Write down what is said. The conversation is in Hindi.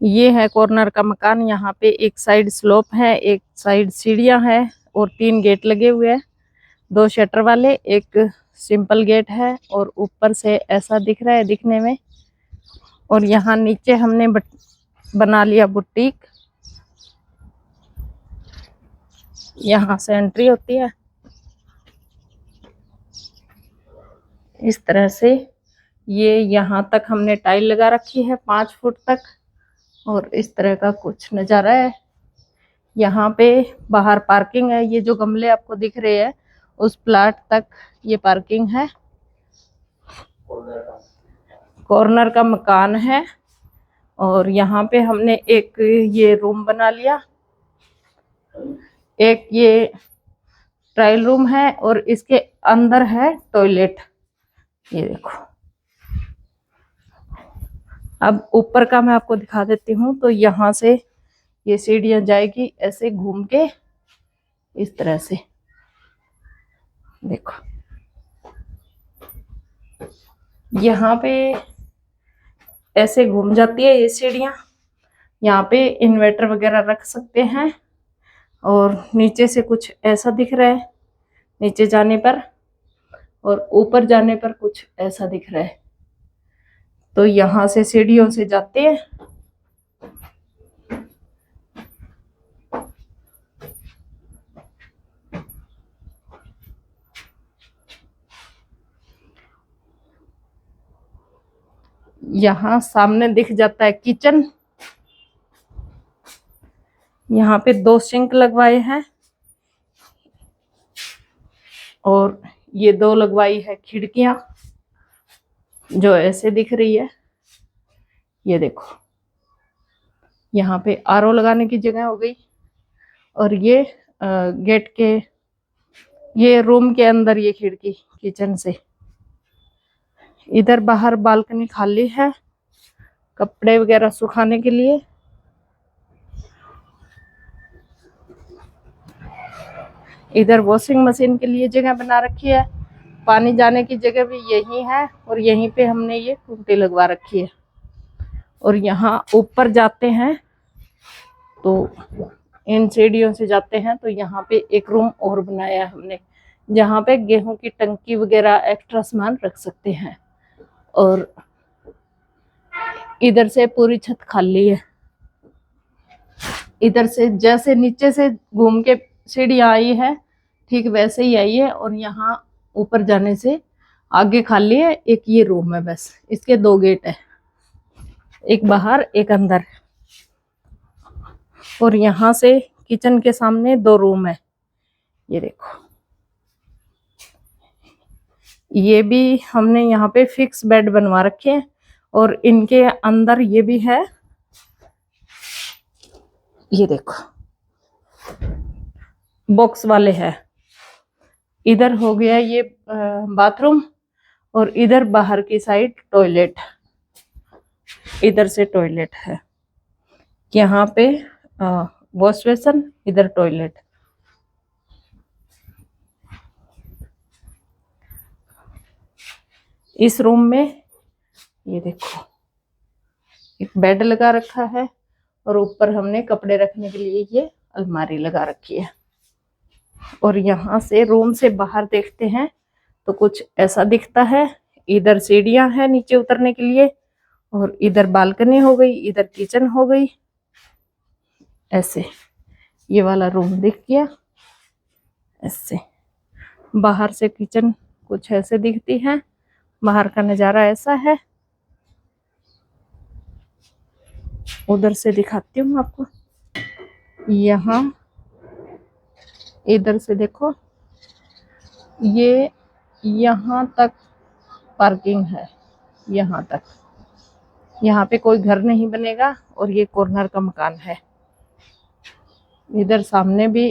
ये है कॉर्नर का मकान। यहाँ पे एक साइड स्लोप है, एक साइड सीढ़ियां है और 3 गेट लगे हुए हैं, 2 शटर वाले, एक सिंपल गेट है और ऊपर से ऐसा दिख रहा है दिखने में। और यहाँ नीचे हमने बना लिया बुटीक। यहाँ से एंट्री होती है इस तरह से। ये यहाँ तक हमने टाइल लगा रखी है 5 फुट तक और इस तरह का कुछ नज़ारा है। यहाँ पे बाहर पार्किंग है। ये जो गमले आपको दिख रहे हैं उस प्लाट तक ये पार्किंग है। कॉर्नर का मकान है और यहाँ पे हमने एक ये रूम बना लिया, एक ये ट्रायल रूम है और इसके अंदर है टॉयलेट। ये देखो। अब ऊपर का मैं आपको दिखा देती हूँ। तो यहाँ से ये सीढ़ियाँ जाएगी ऐसे घूम के इस तरह से, देखो। यहाँ पे ऐसे घूम जाती है ये सीढ़ियाँ। यहाँ पे इन्वर्टर वगैरह रख सकते हैं। और नीचे से कुछ ऐसा दिख रहा है नीचे जाने पर, और ऊपर जाने पर कुछ ऐसा दिख रहा है। तो यहाँ से सीढ़ियों से जाते हैं। यहाँ सामने दिख जाता है किचन। यहाँ पे 2 सिंक लगवाए हैं और ये 2 लगवाई है खिड़कियां जो ऐसे दिख रही है। ये देखो, यहाँ पे आरओ लगाने की जगह हो गई। और ये गेट के ये रूम के अंदर ये खिड़की किचन से। इधर बाहर बालकनी खाली है कपड़े वगैरह सुखाने के लिए। इधर वॉशिंग मशीन के लिए जगह बना रखी है। पानी जाने की जगह भी यही है और यहीं पे हमने ये टूटी लगवा रखी है। और यहाँ ऊपर जाते हैं तो इन सीढ़ियों से जाते हैं तो यहाँ पे एक रूम और बनाया है हमने, जहाँ पे गेहूं की टंकी वगैरह एक्स्ट्रा सामान रख सकते हैं। और इधर से पूरी छत खाली है। इधर से जैसे नीचे से घूम के सीढ़ियाँ आई है ठीक वैसे ही आई है। और यहाँ ऊपर जाने से आगे खाली है। एक ये रूम है बस, इसके 2 गेट है, एक बाहर एक अंदर। और यहाँ से किचन के सामने 2 रूम है। ये देखो, ये भी हमने यहाँ पे फिक्स बेड बनवा रखे हैं। और इनके अंदर ये भी है। ये देखो बॉक्स वाले है। इधर हो गया ये बाथरूम और इधर बाहर की साइड टॉयलेट। इधर से टॉयलेट है, यहाँ पे वॉश बेसिन, इधर टॉयलेट। इस रूम में ये देखो एक बेड लगा रखा है और ऊपर हमने कपड़े रखने के लिए ये अलमारी लगा रखी है। और यहाँ से रूम से बाहर देखते हैं तो कुछ ऐसा दिखता है। इधर सीढ़ियां हैं नीचे उतरने के लिए और इधर बालकनी हो गई, इधर किचन हो गई। ऐसे ये वाला रूम दिख गया। ऐसे बाहर से किचन कुछ ऐसे दिखती है। बाहर का नज़ारा ऐसा है। उधर से दिखाती हूँ आपको। यहाँ इधर से देखो, ये यहाँ तक पार्किंग है, यहाँ तक। यहाँ पे कोई घर नहीं बनेगा और ये कॉर्नर का मकान है। इधर सामने भी